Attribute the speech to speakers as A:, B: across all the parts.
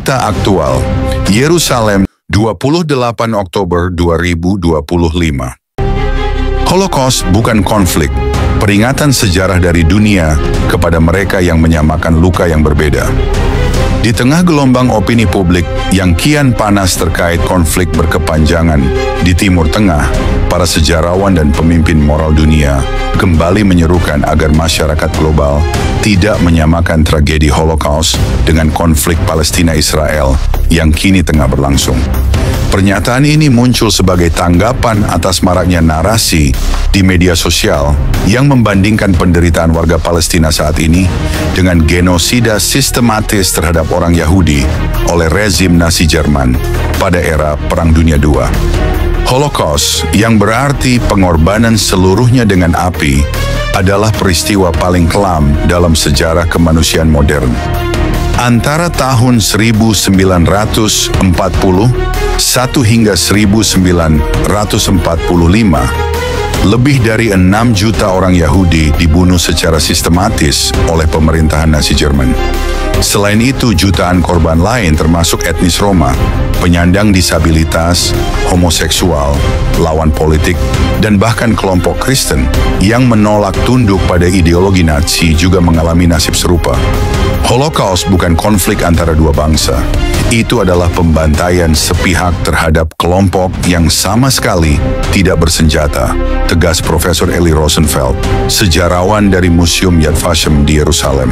A: Berita aktual, Yerusalem, 28 Oktober 2025. Holocaust bukan konflik, peringatan sejarah dari dunia kepada mereka yang menyamakan luka yang berbeda. Di tengah gelombang opini publik yang kian panas terkait konflik berkepanjangan di Timur Tengah, para sejarawan dan pemimpin moral dunia kembali menyerukan agar masyarakat global tidak menyamakan tragedi Holocaust dengan konflik Palestina-Israel yang kini tengah berlangsung. Pernyataan ini muncul sebagai tanggapan atas maraknya narasi di media sosial yang membandingkan penderitaan warga Palestina saat ini dengan genosida sistematis terhadap orang Yahudi oleh rezim Nazi Jerman pada era Perang Dunia II. Holocaust, yang berarti pengorbanan seluruhnya dengan api, adalah peristiwa paling kelam dalam sejarah kemanusiaan modern. Antara tahun 1941 hingga 1945, lebih dari 6 juta orang Yahudi dibunuh secara sistematis oleh pemerintahan Nazi Jerman. Selain itu, jutaan korban lain termasuk etnis Roma, penyandang disabilitas, homoseksual, lawan politik, dan bahkan kelompok Kristen yang menolak tunduk pada ideologi Nazi juga mengalami nasib serupa. Holocaust bukan konflik antara dua bangsa. Itu adalah pembantaian sepihak terhadap kelompok yang sama sekali tidak bersenjata, tegas Profesor Eli Rosenfeld, sejarawan dari Museum Yad Vashem di Yerusalem.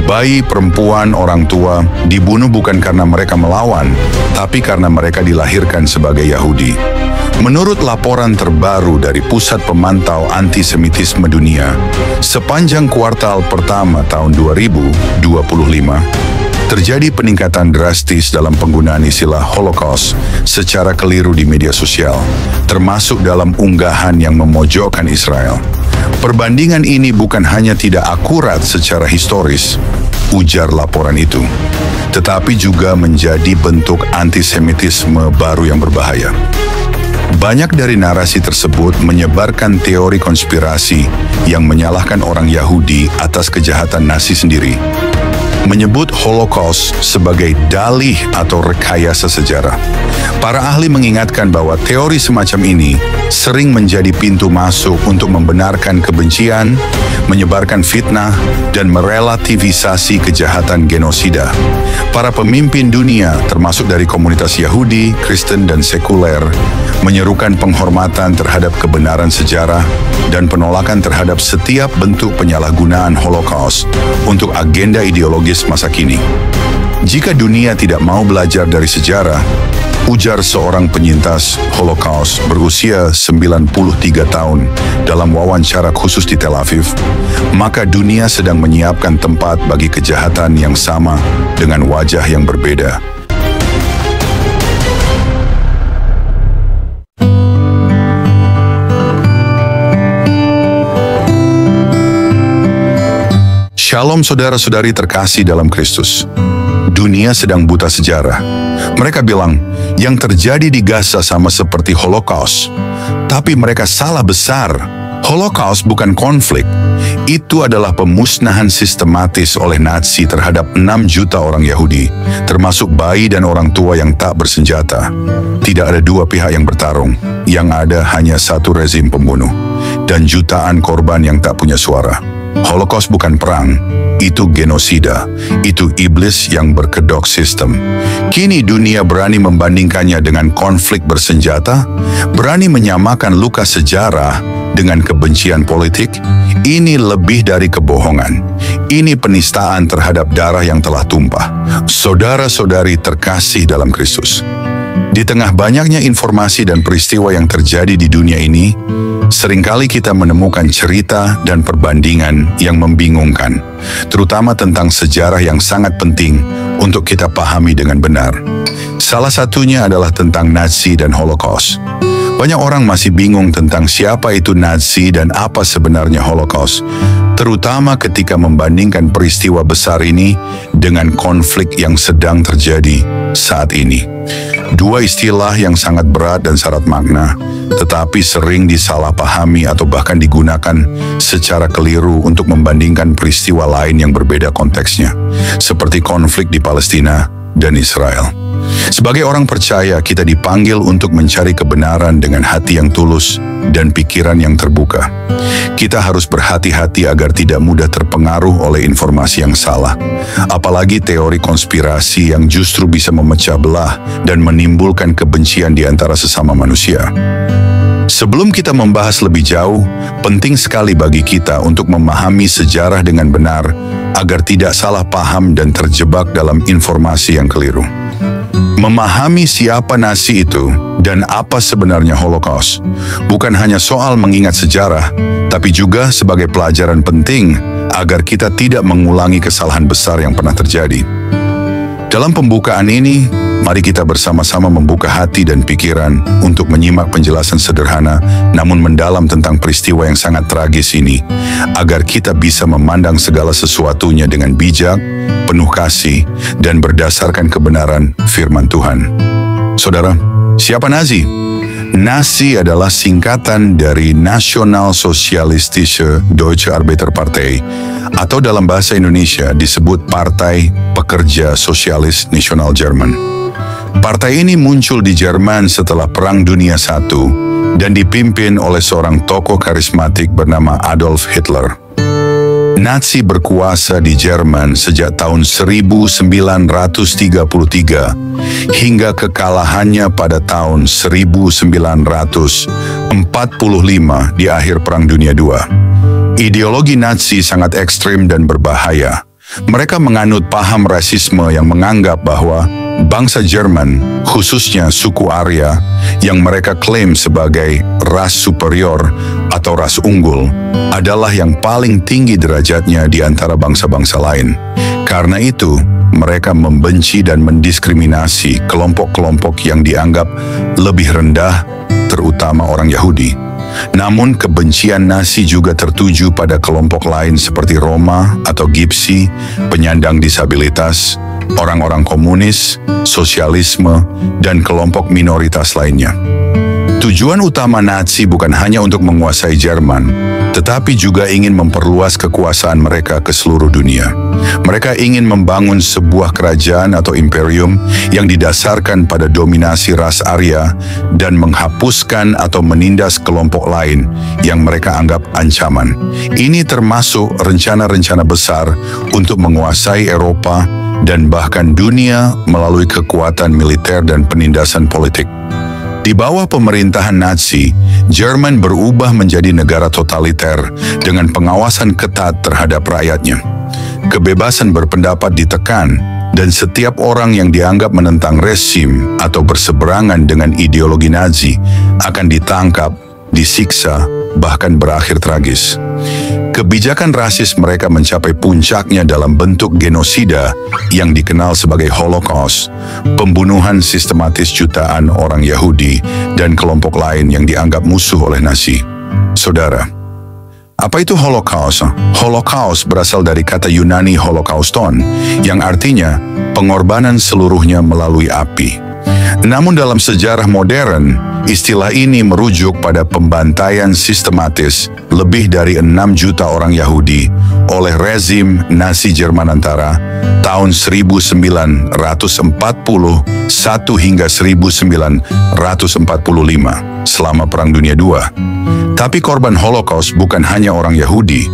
A: Bayi, perempuan, orang tua dibunuh bukan karena mereka melawan, tapi karena mereka dilahirkan sebagai Yahudi. Menurut laporan terbaru dari Pusat Pemantau Antisemitisme Dunia, sepanjang kuartal pertama tahun 2025, terjadi peningkatan drastis dalam penggunaan istilah Holocaust secara keliru di media sosial, termasuk dalam unggahan yang memojokkan Israel. Perbandingan ini bukan hanya tidak akurat secara historis, ujar laporan itu, tetapi juga menjadi bentuk antisemitisme baru yang berbahaya. Banyak dari narasi tersebut menyebarkan teori konspirasi yang menyalahkan orang Yahudi atas kejahatan Nazi sendiri, menyebut Holocaust sebagai dalih atau rekayasa sejarah. Para ahli mengingatkan bahwa teori semacam ini sering menjadi pintu masuk untuk membenarkan kebencian, menyebarkan fitnah, dan merelativisasi kejahatan genosida. Para pemimpin dunia, termasuk dari komunitas Yahudi, Kristen, dan sekuler, menyerukan penghormatan terhadap kebenaran sejarah dan penolakan terhadap setiap bentuk penyalahgunaan Holocaust untuk agenda ideologis masa kini. Jika dunia tidak mau belajar dari sejarah, ujar seorang penyintas Holocaust berusia 93 tahun dalam wawancara khusus di Tel Aviv, maka dunia sedang menyiapkan tempat bagi kejahatan yang sama dengan wajah yang berbeda. Shalom saudara-saudari terkasih dalam Kristus. Dunia sedang buta sejarah. Mereka bilang, yang terjadi di Gaza sama seperti Holocaust. Tapi mereka salah besar. Holocaust bukan konflik. Itu adalah pemusnahan sistematis oleh Nazi terhadap 6 juta orang Yahudi, termasuk bayi dan orang tua yang tak bersenjata. Tidak ada dua pihak yang bertarung. Yang ada hanya satu rezim pembunuh. Dan jutaan korban yang tak punya suara. Holocaust bukan perang, itu genosida, itu iblis yang berkedok sistem. Kini dunia berani membandingkannya dengan konflik bersenjata, berani menyamakan luka sejarah dengan kebencian politik. Ini lebih dari kebohongan. Ini penistaan terhadap darah yang telah tumpah. Saudara-saudari terkasih dalam Kristus. Di tengah banyaknya informasi dan peristiwa yang terjadi di dunia ini, seringkali kita menemukan cerita dan perbandingan yang membingungkan, terutama tentang sejarah yang sangat penting untuk kita pahami dengan benar. Salah satunya adalah tentang Nazi dan Holocaust. Banyak orang masih bingung tentang siapa itu Nazi dan apa sebenarnya Holocaust, terutama ketika membandingkan peristiwa besar ini dengan konflik yang sedang terjadi saat ini. Dua istilah yang sangat berat dan syarat makna, tetapi sering disalahpahami atau bahkan digunakan secara keliru untuk membandingkan peristiwa lain yang berbeda konteksnya, seperti konflik di Palestina dan Israel. Sebagai orang percaya, kita dipanggil untuk mencari kebenaran dengan hati yang tulus dan pikiran yang terbuka. Kita harus berhati-hati agar tidak mudah terpengaruh oleh informasi yang salah, apalagi teori konspirasi yang justru bisa memecah belah dan menimbulkan kebencian di antara sesama manusia. Sebelum kita membahas lebih jauh, penting sekali bagi kita untuk memahami sejarah dengan benar agar tidak salah paham dan terjebak dalam informasi yang keliru. Memahami siapa Nazi itu dan apa sebenarnya Holocaust bukan hanya soal mengingat sejarah, tapi juga sebagai pelajaran penting agar kita tidak mengulangi kesalahan besar yang pernah terjadi. Dalam pembukaan ini, mari kita bersama-sama membuka hati dan pikiran untuk menyimak penjelasan sederhana namun mendalam tentang peristiwa yang sangat tragis ini, agar kita bisa memandang segala sesuatunya dengan bijak, penuh kasih, dan berdasarkan kebenaran firman Tuhan. Saudara, siapa Nazi? Nazi adalah singkatan dari Nationalsozialistische Deutsche Arbeiterpartei, atau dalam bahasa Indonesia disebut Partai Pekerja Sosialis Nasional Jerman. Partai ini muncul di Jerman setelah Perang Dunia I dan dipimpin oleh seorang tokoh karismatik bernama Adolf Hitler. Nazi berkuasa di Jerman sejak tahun 1933 hingga kekalahannya pada tahun 1945 di akhir Perang Dunia II. Ideologi Nazi sangat ekstrim dan berbahaya. Mereka menganut paham rasisme yang menganggap bahwa bangsa Jerman, khususnya suku Arya, yang mereka klaim sebagai ras superior atau ras unggul, adalah yang paling tinggi derajatnya di antara bangsa-bangsa lain. Karena itu, mereka membenci dan mendiskriminasi kelompok-kelompok yang dianggap lebih rendah, terutama orang Yahudi. Namun kebencian Nazi juga tertuju pada kelompok lain seperti Roma atau Gipsi, penyandang disabilitas, orang-orang komunis, sosialisme, dan kelompok minoritas lainnya. Tujuan utama Nazi bukan hanya untuk menguasai Jerman, tetapi juga ingin memperluas kekuasaan mereka ke seluruh dunia. Mereka ingin membangun sebuah kerajaan atau imperium yang didasarkan pada dominasi ras Arya dan menghapuskan atau menindas kelompok lain yang mereka anggap ancaman. Ini termasuk rencana-rencana besar untuk menguasai Eropa dan bahkan dunia melalui kekuatan militer dan penindasan politik. Di bawah pemerintahan Nazi, Jerman berubah menjadi negara totaliter dengan pengawasan ketat terhadap rakyatnya. Kebebasan berpendapat ditekan, dan setiap orang yang dianggap menentang rezim atau berseberangan dengan ideologi Nazi akan ditangkap, disiksa, bahkan berakhir tragis. Kebijakan rasis mereka mencapai puncaknya dalam bentuk genosida yang dikenal sebagai Holocaust, pembunuhan sistematis jutaan orang Yahudi dan kelompok lain yang dianggap musuh oleh Nazi. Saudara, apa itu Holocaust? Holocaust berasal dari kata Yunani holocauston, yang artinya pengorbanan seluruhnya melalui api. Namun dalam sejarah modern, istilah ini merujuk pada pembantaian sistematis lebih dari 6 juta orang Yahudi oleh rezim Nazi Jerman antara tahun 1941 hingga 1945 selama Perang Dunia II. Tapi korban Holocaust bukan hanya orang Yahudi.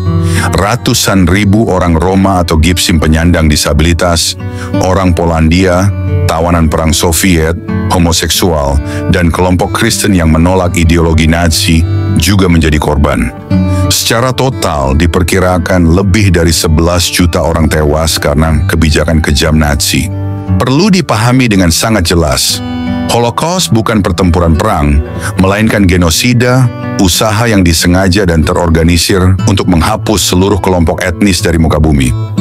A: Ratusan ribu orang Roma atau Gipsim penyandang disabilitas, orang Polandia, tawanan perang Soviet, homoseksual, dan kelompok Kristen yang menolak ideologi Nazi juga menjadi korban. Secara total diperkirakan lebih dari 11 juta orang tewas karena kebijakan kejam Nazi. Perlu dipahami dengan sangat jelas, Holocaust bukan pertempuran perang, melainkan genosida, usaha yang disengaja dan terorganisir untuk menghapus seluruh kelompok etnis dari muka bumi.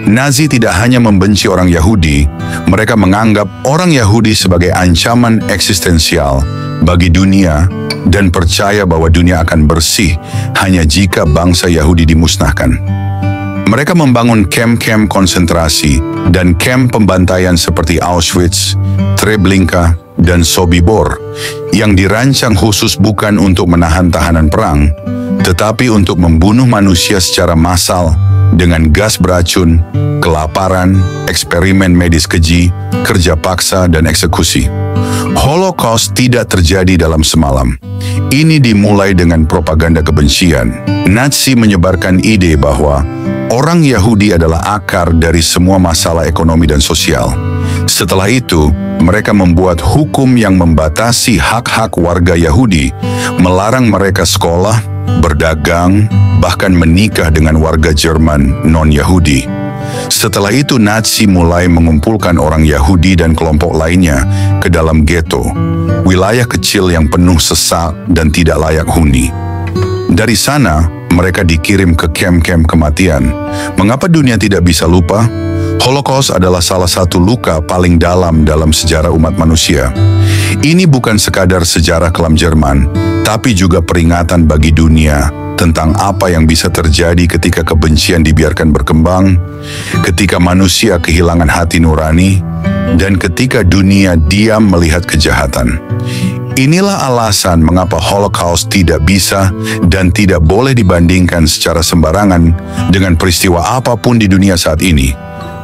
A: Nazi tidak hanya membenci orang Yahudi, mereka menganggap orang Yahudi sebagai ancaman eksistensial bagi dunia dan percaya bahwa dunia akan bersih hanya jika bangsa Yahudi dimusnahkan. Mereka membangun kamp-kamp konsentrasi dan kamp pembantaian seperti Auschwitz, Treblinka, dan Sobibor yang dirancang khusus bukan untuk menahan tahanan perang, tetapi untuk membunuh manusia secara massal dengan gas beracun, kelaparan, eksperimen medis keji, kerja paksa, dan eksekusi. Holocaust tidak terjadi dalam semalam. Ini dimulai dengan propaganda kebencian. Nazi menyebarkan ide bahwa orang Yahudi adalah akar dari semua masalah ekonomi dan sosial. Setelah itu, mereka membuat hukum yang membatasi hak-hak warga Yahudi, melarang mereka sekolah, berdagang, bahkan menikah dengan warga Jerman non-Yahudi. Setelah itu Nazi mulai mengumpulkan orang Yahudi dan kelompok lainnya ke dalam ghetto, wilayah kecil yang penuh sesak dan tidak layak huni. Dari sana, mereka dikirim ke kamp-kamp kematian. Mengapa dunia tidak bisa lupa? Holocaust adalah salah satu luka paling dalam sejarah umat manusia. Ini bukan sekadar sejarah kelam Jerman, tapi juga peringatan bagi dunia tentang apa yang bisa terjadi ketika kebencian dibiarkan berkembang, ketika manusia kehilangan hati nurani, dan ketika dunia diam melihat kejahatan. Inilah alasan mengapa Holocaust tidak bisa dan tidak boleh dibandingkan secara sembarangan dengan peristiwa apapun di dunia saat ini,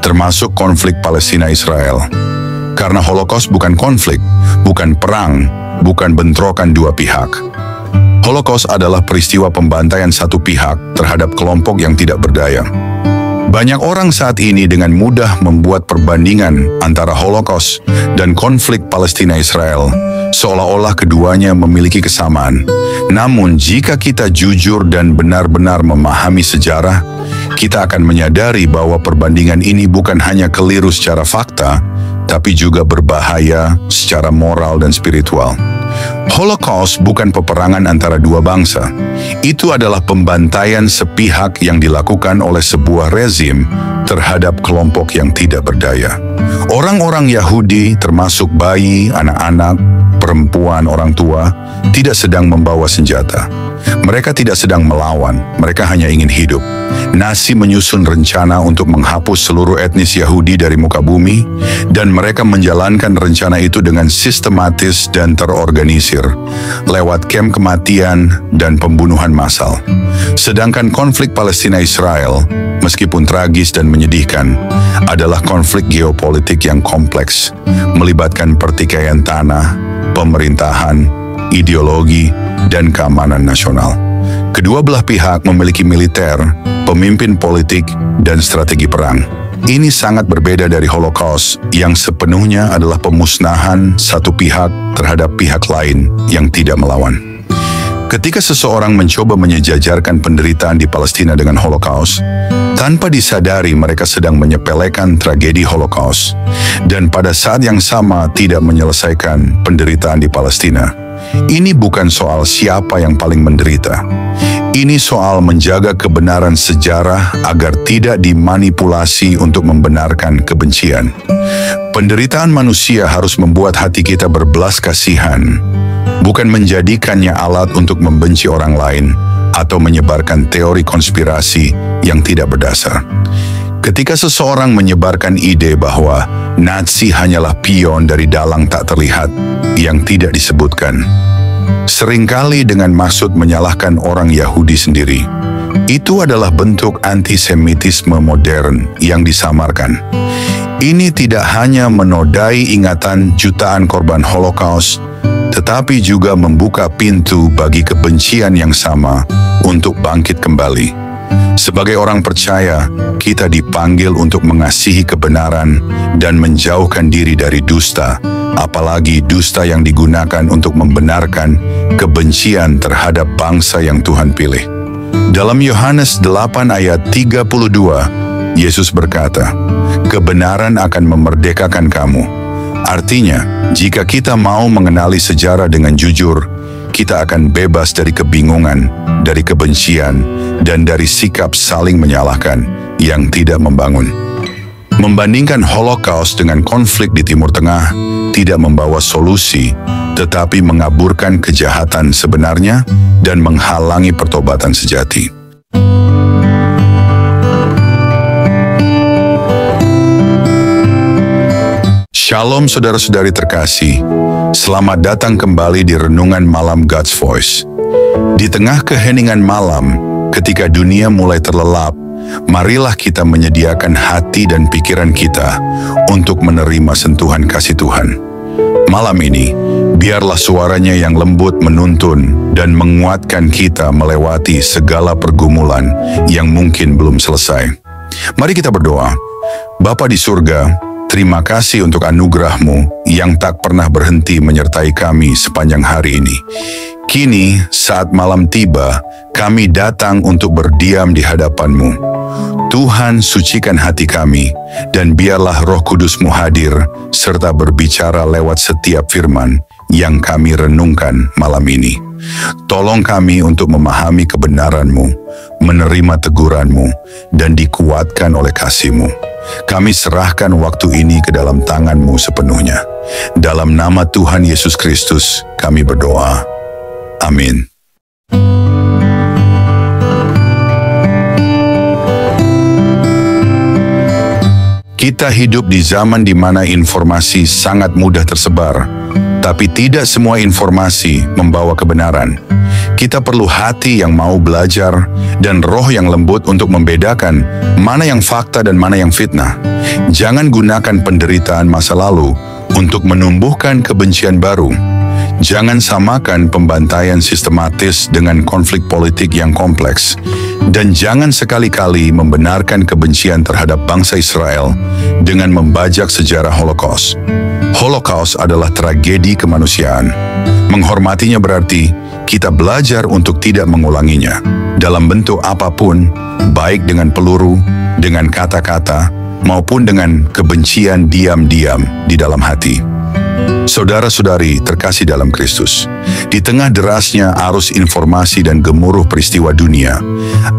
A: termasuk konflik Palestina-Israel. Karena Holocaust bukan konflik, bukan perang, bukan bentrokan dua pihak. Holocaust adalah peristiwa pembantaian satu pihak terhadap kelompok yang tidak berdaya. Banyak orang saat ini dengan mudah membuat perbandingan antara Holocaust dan konflik Palestina-Israel, seolah-olah keduanya memiliki kesamaan. Namun, jika kita jujur dan benar-benar memahami sejarah, kita akan menyadari bahwa perbandingan ini bukan hanya keliru secara fakta, tapi juga berbahaya secara moral dan spiritual. Holocaust bukan peperangan antara dua bangsa. Itu adalah pembantaian sepihak yang dilakukan oleh sebuah rezim terhadap kelompok yang tidak berdaya. Orang-orang Yahudi, termasuk bayi, anak-anak, perempuan, orang tua, tidak sedang membawa senjata. Mereka tidak sedang melawan, mereka hanya ingin hidup. Nazi menyusun rencana untuk menghapus seluruh etnis Yahudi dari muka bumi, dan mereka menjalankan rencana itu dengan sistematis dan terorganisir, lewat kamp kematian dan pembunuhan massal. Sedangkan konflik Palestina-Israel, meskipun tragis dan menyedihkan, adalah konflik geopolitik yang kompleks, melibatkan pertikaian tanah, pemerintahan, ideologi, dan keamanan nasional. Kedua belah pihak memiliki militer, pemimpin politik, dan strategi perang. Ini sangat berbeda dari Holocaust yang sepenuhnya adalah pemusnahan satu pihak terhadap pihak lain yang tidak melawan. Ketika seseorang mencoba menyejajarkan penderitaan di Palestina dengan Holocaust, tanpa disadari mereka sedang menyepelekan tragedi Holocaust, dan pada saat yang sama tidak menyelesaikan penderitaan di Palestina. Ini bukan soal siapa yang paling menderita. Ini soal menjaga kebenaran sejarah agar tidak dimanipulasi untuk membenarkan kebencian. Penderitaan manusia harus membuat hati kita berbelas kasihan, bukan menjadikannya alat untuk membenci orang lain atau menyebarkan teori konspirasi yang tidak berdasar. Ketika seseorang menyebarkan ide bahwa Nazi hanyalah pion dari dalang tak terlihat yang tidak disebutkan, seringkali dengan maksud menyalahkan orang Yahudi sendiri, itu adalah bentuk antisemitisme modern yang disamarkan. Ini tidak hanya menodai ingatan jutaan korban Holocaust, tetapi juga membuka pintu bagi kebencian yang sama untuk bangkit kembali. Sebagai orang percaya, kita dipanggil untuk mengasihi kebenaran dan menjauhkan diri dari dusta, apalagi dusta yang digunakan untuk membenarkan kebencian terhadap bangsa yang Tuhan pilih. Dalam Yohanes 8 ayat 32, Yesus berkata, "Kebenaran akan memerdekakan kamu." Artinya, jika kita mau mengenali sejarah dengan jujur, kita akan bebas dari kebingungan, dari kebencian, dan dari sikap saling menyalahkan yang tidak membangun. Membandingkan Holocaust dengan konflik di Timur Tengah tidak membawa solusi, tetapi mengaburkan kejahatan sebenarnya dan menghalangi pertobatan sejati. Shalom saudara-saudari terkasih, selamat datang kembali di Renungan Malam God's Voice. Di tengah keheningan malam, ketika dunia mulai terlelap marilah kita menyediakan hati dan pikiran kita untuk menerima sentuhan kasih Tuhan. Malam ini, biarlah suaranya yang lembut menuntun dan menguatkan kita melewati segala pergumulan yang mungkin belum selesai. Mari kita berdoa. Bapa di surga, terima kasih untuk anugerah-Mu yang tak pernah berhenti menyertai kami sepanjang hari ini. Kini, saat malam tiba, kami datang untuk berdiam di hadapan-Mu. Tuhan, sucikan hati kami, dan biarlah Roh Kudus-Mu hadir, serta berbicara lewat setiap firman yang kami renungkan malam ini. Tolong kami untuk memahami kebenaran-Mu, menerima teguran-Mu, dan dikuatkan oleh kasih-Mu. Kami serahkan waktu ini ke dalam tangan-Mu sepenuhnya. Dalam nama Tuhan Yesus Kristus, kami berdoa. Amin. Kita hidup di zaman di mana informasi sangat mudah tersebar, tapi tidak semua informasi membawa kebenaran. Kita perlu hati yang mau belajar dan roh yang lembut untuk membedakan mana yang fakta dan mana yang fitnah. Jangan gunakan penderitaan masa lalu untuk menumbuhkan kebencian baru. Jangan samakan pembantaian sistematis dengan konflik politik yang kompleks. Dan jangan sekali-kali membenarkan kebencian terhadap bangsa Israel dengan membajak sejarah Holocaust. Holocaust adalah tragedi kemanusiaan. Menghormatinya berarti kita belajar untuk tidak mengulanginya. Dalam bentuk apapun, baik dengan peluru, dengan kata-kata, maupun dengan kebencian diam-diam di dalam hati. Saudara-saudari terkasih dalam Kristus, di tengah derasnya arus informasi dan gemuruh peristiwa dunia,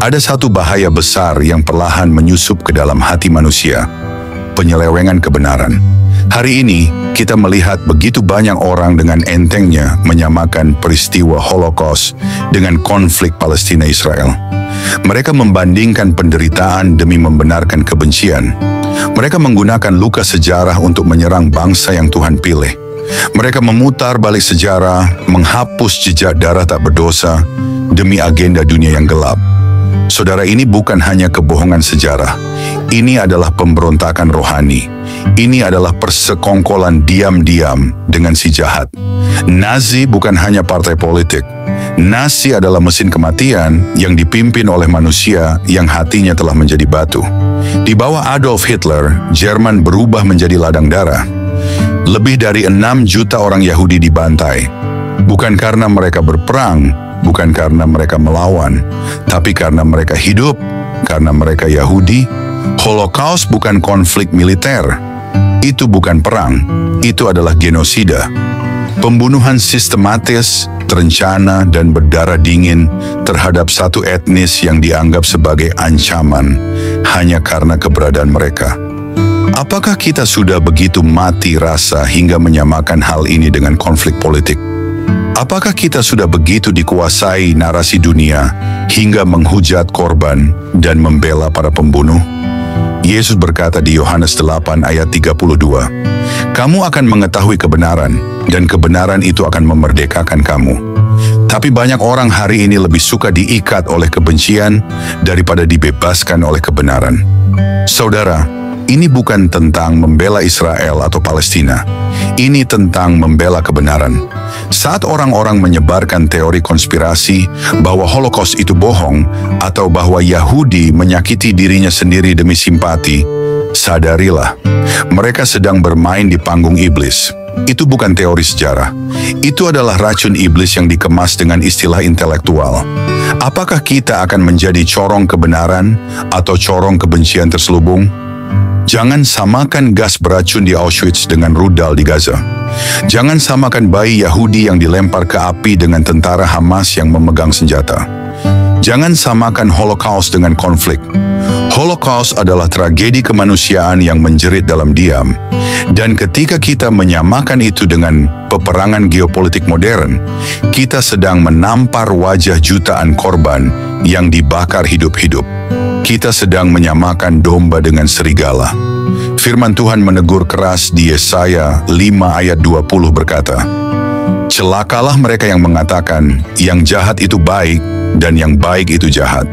A: ada satu bahaya besar yang perlahan menyusup ke dalam hati manusia: penyelewengan kebenaran. Hari ini, kita melihat begitu banyak orang dengan entengnya menyamakan peristiwa Holocaust dengan konflik Palestina-Israel. Mereka membandingkan penderitaan demi membenarkan kebencian. Mereka menggunakan luka sejarah untuk menyerang bangsa yang Tuhan pilih. Mereka memutar balik sejarah, menghapus jejak darah tak berdosa demi agenda dunia yang gelap. Saudara, ini bukan hanya kebohongan sejarah. Ini adalah pemberontakan rohani. Ini adalah persekongkolan diam-diam dengan si jahat. Nazi bukan hanya partai politik. Nazi adalah mesin kematian yang dipimpin oleh manusia yang hatinya telah menjadi batu. Di bawah Adolf Hitler, Jerman berubah menjadi ladang darah. Lebih dari 6 juta orang Yahudi dibantai. Bukan karena mereka berperang, bukan karena mereka melawan, tapi karena mereka hidup, karena mereka Yahudi. Holocaust bukan konflik militer. Itu bukan perang, itu adalah genosida. Pembunuhan sistematis, terencana, dan berdarah dingin terhadap satu etnis yang dianggap sebagai ancaman hanya karena keberadaan mereka. Apakah kita sudah begitu mati rasa hingga menyamakan hal ini dengan konflik politik? Apakah kita sudah begitu dikuasai narasi dunia hingga menghujat korban dan membela para pembunuh? Yesus berkata di Yohanes 8 ayat 32, "Kamu akan mengetahui kebenaran, dan kebenaran itu akan memerdekakan kamu." Tapi banyak orang hari ini lebih suka diikat oleh kebencian daripada dibebaskan oleh kebenaran. Saudara, ini bukan tentang membela Israel atau Palestina. Ini tentang membela kebenaran. Saat orang-orang menyebarkan teori konspirasi bahwa Holocaust itu bohong atau bahwa Yahudi menyakiti dirinya sendiri demi simpati, sadarilah, mereka sedang bermain di panggung iblis. Itu bukan teori sejarah. Itu adalah racun iblis yang dikemas dengan istilah intelektual. Apakah kita akan menjadi corong kebenaran atau corong kebencian terselubung? Jangan samakan gas beracun di Auschwitz dengan rudal di Gaza. Jangan samakan bayi Yahudi yang dilempar ke api dengan tentara Hamas yang memegang senjata. Jangan samakan Holocaust dengan konflik. Holocaust adalah tragedi kemanusiaan yang menjerit dalam diam. Dan ketika kita menyamakan itu dengan peperangan geopolitik modern, kita sedang menampar wajah jutaan korban yang dibakar hidup-hidup. Kita sedang menyamakan domba dengan serigala. Firman Tuhan menegur keras di Yesaya 5 ayat 20 berkata, "Celakalah mereka yang mengatakan, yang jahat itu baik, dan yang baik itu jahat.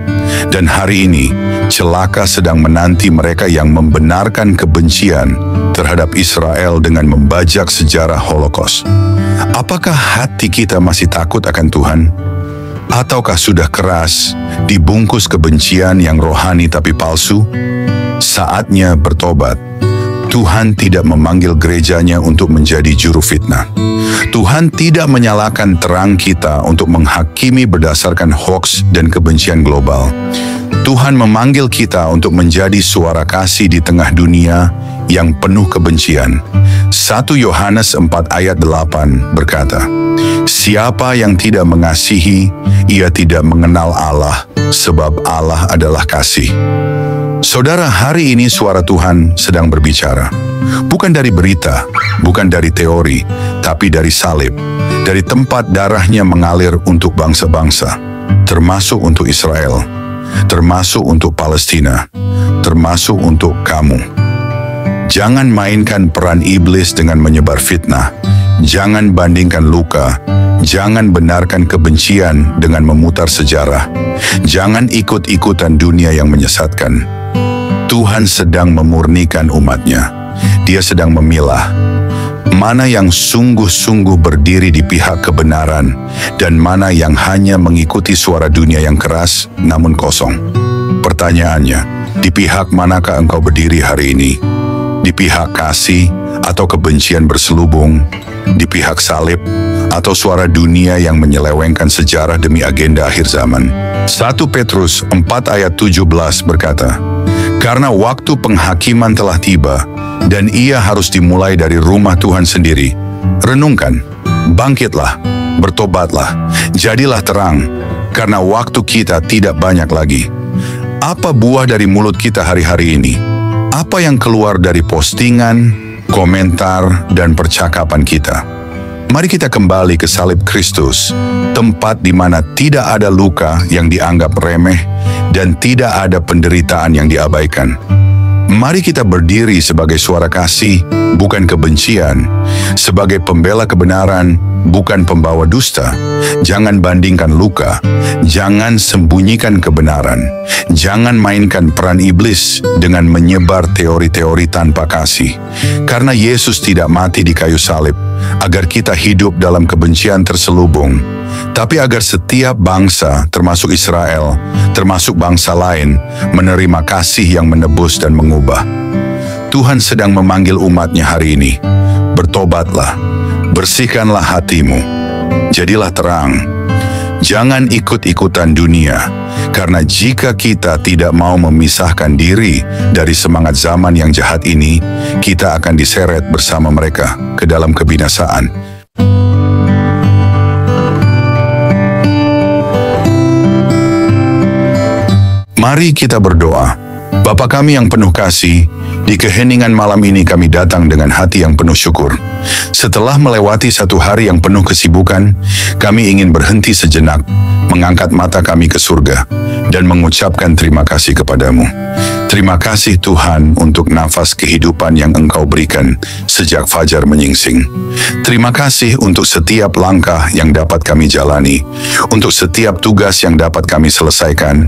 A: Dan hari ini, celaka sedang menanti mereka yang membenarkan kebencian terhadap Israel dengan membajak sejarah Holocaust. Apakah hati kita masih takut akan Tuhan? Ataukah sudah keras, dibungkus kebencian yang rohani tapi palsu? Saatnya bertobat. Tuhan tidak memanggil gerejanya untuk menjadi juru fitnah. Tuhan tidak menyalakan terang kita untuk menghakimi berdasarkan hoaks dan kebencian global. Tuhan memanggil kita untuk menjadi suara kasih di tengah dunia yang penuh kebencian. 1 Yohanes 4 ayat 8 berkata, "Siapa yang tidak mengasihi, ia tidak mengenal Allah, sebab Allah adalah kasih." Saudara, hari ini suara Tuhan sedang berbicara. Bukan dari berita, bukan dari teori, tapi dari salib. Dari tempat darahnya mengalir untuk bangsa-bangsa, termasuk untuk Israel, termasuk untuk Palestina, termasuk untuk kamu. Jangan mainkan peran iblis dengan menyebar fitnah. Jangan bandingkan luka. Jangan benarkan kebencian dengan memutar sejarah. Jangan ikut-ikutan dunia yang menyesatkan. Tuhan sedang memurnikan umatnya. Dia sedang memilah mana yang sungguh-sungguh berdiri di pihak kebenaran dan mana yang hanya mengikuti suara dunia yang keras namun kosong. Pertanyaannya, di pihak manakah engkau berdiri hari ini? Di pihak kasih atau kebencian berselubung? Di pihak salib atau suara dunia yang menyelewengkan sejarah demi agenda akhir zaman? 1 Petrus 4 ayat 17 berkata, "Karena waktu penghakiman telah tiba, dan ia harus dimulai dari rumah Tuhan sendiri. Renungkan, bangkitlah, bertobatlah, jadilah terang, karena waktu kita tidak banyak lagi." Apa buah dari mulut kita hari-hari ini? Apa yang keluar dari postingan, komentar, dan percakapan kita? Mari kita kembali ke salib Kristus, tempat di mana tidak ada luka yang dianggap remeh dan tidak ada penderitaan yang diabaikan. Mari kita berdiri sebagai suara kasih, bukan kebencian, sebagai pembela kebenaran, bukan pembawa dusta. Jangan bandingkan luka, jangan sembunyikan kebenaran, jangan mainkan peran iblis dengan menyebar teori-teori tanpa kasih. Karena Yesus tidak mati di kayu salib agar kita hidup dalam kebencian terselubung, tapi agar setiap bangsa, termasuk Israel, termasuk bangsa lain, menerima kasih yang menebus dan mengubah. Tuhan sedang memanggil umatnya hari ini. Bertobatlah, bersihkanlah hatimu, jadilah terang. Jangan ikut-ikutan dunia, karena jika kita tidak mau memisahkan diri dari semangat zaman yang jahat ini, kita akan diseret bersama mereka ke dalam kebinasaan. Mari kita berdoa. Bapa kami yang penuh kasih, di keheningan malam ini kami datang dengan hati yang penuh syukur. Setelah melewati satu hari yang penuh kesibukan, kami ingin berhenti sejenak, mengangkat mata kami ke surga, dan mengucapkan terima kasih kepadamu. Terima kasih Tuhan untuk nafas kehidupan yang Engkau berikan sejak fajar menyingsing. Terima kasih untuk setiap langkah yang dapat kami jalani, untuk setiap tugas yang dapat kami selesaikan,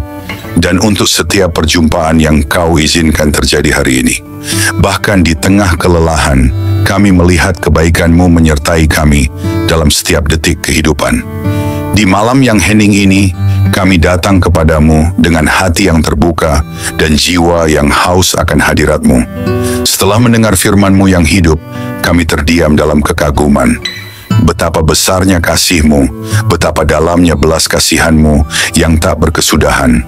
A: dan untuk setiap perjumpaan yang Kau izinkan terjadi hari ini. Bahkan di tengah kelelahan, kami melihat kebaikan-Mu menyertai kami dalam setiap detik kehidupan. Di malam yang hening ini, kami datang kepadamu dengan hati yang terbuka dan jiwa yang haus akan hadirat-Mu. Setelah mendengar firman-Mu yang hidup, kami terdiam dalam kekaguman. Betapa besarnya kasih-Mu, betapa dalamnya belas kasihan-Mu yang tak berkesudahan.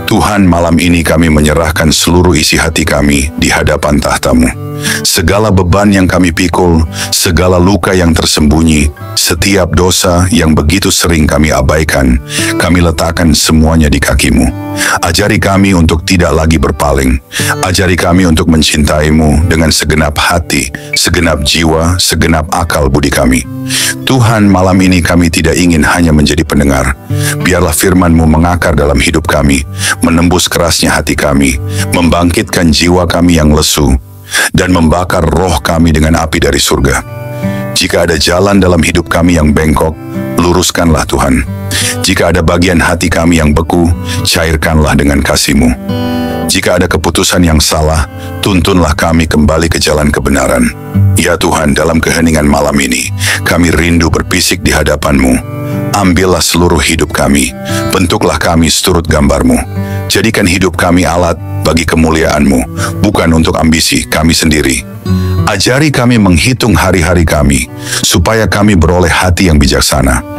A: Tuhan, malam ini kami menyerahkan seluruh isi hati kami di hadapan tahta-Mu. Segala beban yang kami pikul, segala luka yang tersembunyi, setiap dosa yang begitu sering kami abaikan, kami letakkan semuanya di kaki-Mu. Ajari kami untuk tidak lagi berpaling. Ajari kami untuk mencintai-Mu dengan segenap hati, segenap jiwa, segenap akal budi kami. Tuhan, malam ini kami tidak ingin hanya menjadi pendengar. Biarlah firman-Mu mengakar dalam hidup kami, menembus kerasnya hati kami, membangkitkan jiwa kami yang lesu, dan membakar roh kami dengan api dari surga. Jika ada jalan dalam hidup kami yang bengkok, luruskanlah Tuhan. Jika ada bagian hati kami yang beku, cairkanlah dengan kasih-Mu. Jika ada keputusan yang salah, tuntunlah kami kembali ke jalan kebenaran. Ya Tuhan, dalam keheningan malam ini, kami rindu berbisik di hadapan-Mu. Ambillah seluruh hidup kami, bentuklah kami seturut gambar-Mu. Jadikan hidup kami alat bagi kemuliaan-Mu, bukan untuk ambisi kami sendiri. Ajari kami menghitung hari-hari kami, supaya kami beroleh hati yang bijaksana.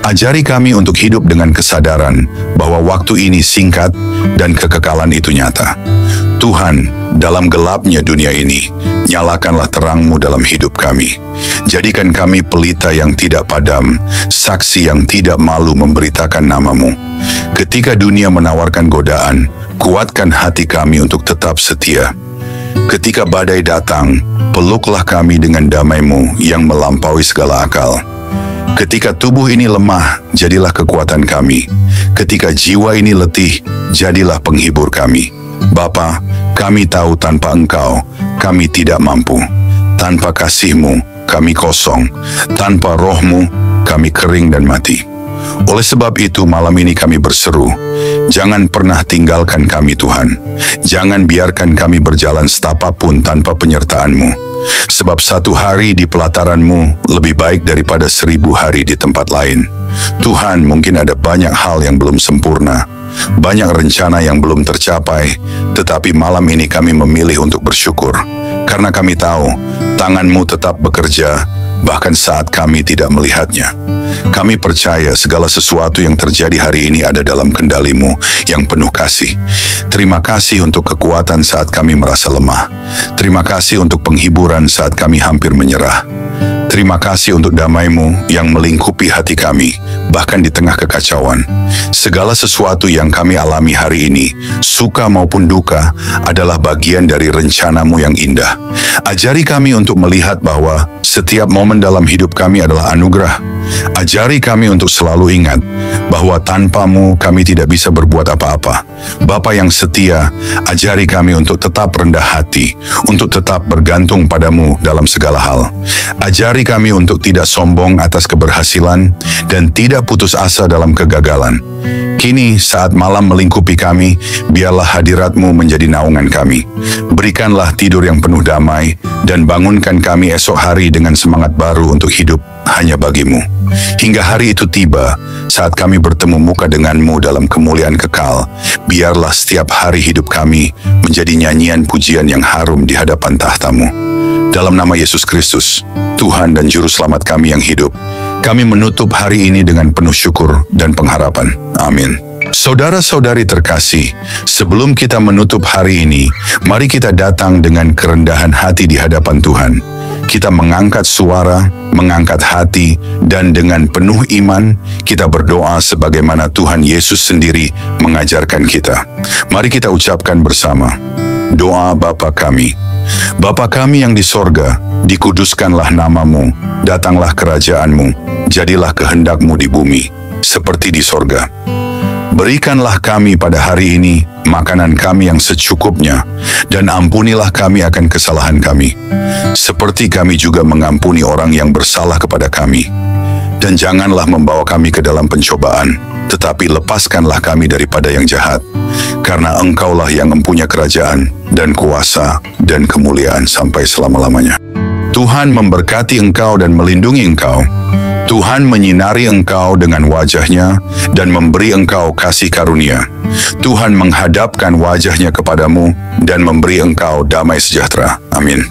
A: Ajari kami untuk hidup dengan kesadaran bahwa waktu ini singkat dan kekekalan itu nyata. Tuhan, dalam gelapnya dunia ini, nyalakanlah terang-Mu dalam hidup kami. Jadikan kami pelita yang tidak padam, saksi yang tidak malu memberitakan nama-Mu. Ketika dunia menawarkan godaan, kuatkan hati kami untuk tetap setia. Ketika badai datang, peluklah kami dengan damai-Mu yang melampaui segala akal. Ketika tubuh ini lemah, jadilah kekuatan kami. Ketika jiwa ini letih, jadilah penghibur kami. Bapa, kami tahu tanpa Engkau, kami tidak mampu. Tanpa kasih-Mu, kami kosong. Tanpa Roh-Mu, kami kering dan mati. Oleh sebab itu, malam ini kami berseru, jangan pernah tinggalkan kami Tuhan. Jangan biarkan kami berjalan setapak pun tanpa penyertaan-Mu. Sebab 1 hari di pelataran-Mu lebih baik daripada 1000 hari di tempat lain. Tuhan, mungkin ada banyak hal yang belum sempurna, banyak rencana yang belum tercapai, tetapi malam ini kami memilih untuk bersyukur. Karena kami tahu, tangan-Mu tetap bekerja, bahkan saat kami tidak melihatnya. Kami percaya segala sesuatu yang terjadi hari ini ada dalam kendali-Mu yang penuh kasih. Terima kasih untuk kekuatan saat kami merasa lemah. Terima kasih untuk penghiburan saat kami hampir menyerah. Terima kasih untuk damai-Mu yang melingkupi hati kami, bahkan di tengah kekacauan. Segala sesuatu yang kami alami hari ini, suka maupun duka, adalah bagian dari rencana-Mu yang indah. Ajari kami untuk melihat bahwa setiap momen dalam hidup kami adalah anugerah. Ajari kami untuk selalu ingat bahwa tanpa-Mu kami tidak bisa berbuat apa-apa. Bapa yang setia, ajari kami untuk tetap rendah hati, untuk tetap bergantung pada-Mu dalam segala hal. Ajari kami untuk tidak sombong atas keberhasilan dan tidak putus asa dalam kegagalan. Kini saat malam melingkupi kami, biarlah hadirat-Mu menjadi naungan kami. Berikanlah tidur yang penuh damai dan bangunkan kami esok hari dengan semangat baru untuk hidup hanya bagi-Mu. Hingga hari itu tiba, saat kami bertemu muka dengan-Mu dalam kemuliaan kekal, biarlah setiap hari hidup kami menjadi nyanyian pujian yang harum di hadapan tahta-Mu. Dalam nama Yesus Kristus, Tuhan dan Juru Selamat kami yang hidup, kami menutup hari ini dengan penuh syukur dan pengharapan. Amin. Saudara-saudari terkasih, sebelum kita menutup hari ini, mari kita datang dengan kerendahan hati di hadapan Tuhan. Kita mengangkat suara, mengangkat hati, dan dengan penuh iman, kita berdoa sebagaimana Tuhan Yesus sendiri mengajarkan kita. Mari kita ucapkan bersama, doa Bapa kami. Bapa kami yang di sorga, dikuduskanlah nama-Mu, datanglah kerajaan-Mu, jadilah kehendak-Mu di bumi, seperti di sorga. Berikanlah kami pada hari ini makanan kami yang secukupnya, dan ampunilah kami akan kesalahan kami, seperti kami juga mengampuni orang yang bersalah kepada kami. Dan janganlah membawa kami ke dalam pencobaan, tetapi lepaskanlah kami daripada yang jahat, karena Engkaulah yang mempunyai kerajaan, dan kuasa, dan kemuliaan sampai selama-lamanya. Tuhan memberkati engkau dan melindungi engkau. Tuhan menyinari engkau dengan wajah-Nya dan memberi engkau kasih karunia. Tuhan menghadapkan wajah-Nya kepadamu dan memberi engkau damai sejahtera. Amin.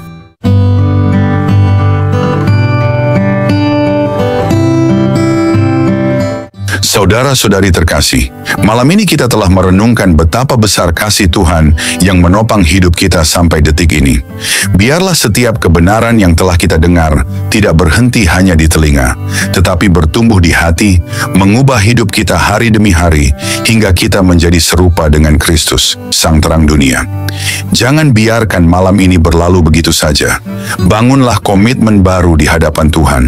A: Saudara-saudari terkasih, malam ini kita telah merenungkan betapa besar kasih Tuhan yang menopang hidup kita sampai detik ini. Biarlah setiap kebenaran yang telah kita dengar tidak berhenti hanya di telinga, tetapi bertumbuh di hati, mengubah hidup kita hari demi hari, hingga kita menjadi serupa dengan Kristus, Sang Terang Dunia. Jangan biarkan malam ini berlalu begitu saja. Bangunlah komitmen baru di hadapan Tuhan,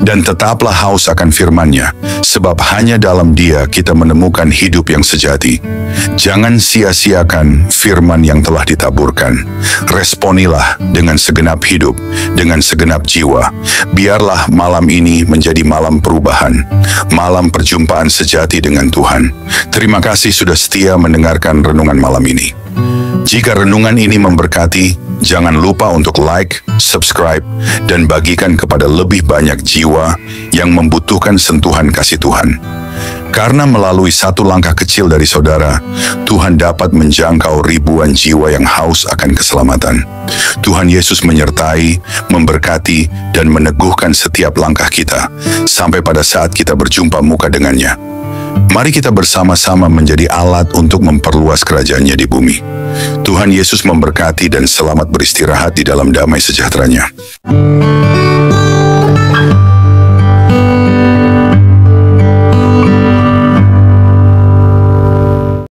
A: dan tetaplah haus akan firman-Nya, sebab hanya dalam Dia kita menemukan hidup yang sejati. Jangan sia-siakan firman yang telah ditaburkan. Responilah dengan segenap hidup, dengan segenap jiwa. Biarlah malam ini menjadi malam perubahan, malam perjumpaan sejati dengan Tuhan. Terima kasih sudah setia mendengarkan renungan malam ini. Jika renungan ini memberkati, jangan lupa untuk like, subscribe, dan bagikan kepada lebih banyak jiwa yang membutuhkan sentuhan kasih Tuhan. Karena melalui satu langkah kecil dari saudara, Tuhan dapat menjangkau ribuan jiwa yang haus akan keselamatan. Tuhan Yesus menyertai, memberkati, dan meneguhkan setiap langkah kita, sampai pada saat kita berjumpa muka dengannya. Mari kita bersama-sama menjadi alat untuk memperluas kerajaan-Nya di bumi. Tuhan Yesus memberkati dan selamat beristirahat di dalam damai sejahtera-Nya.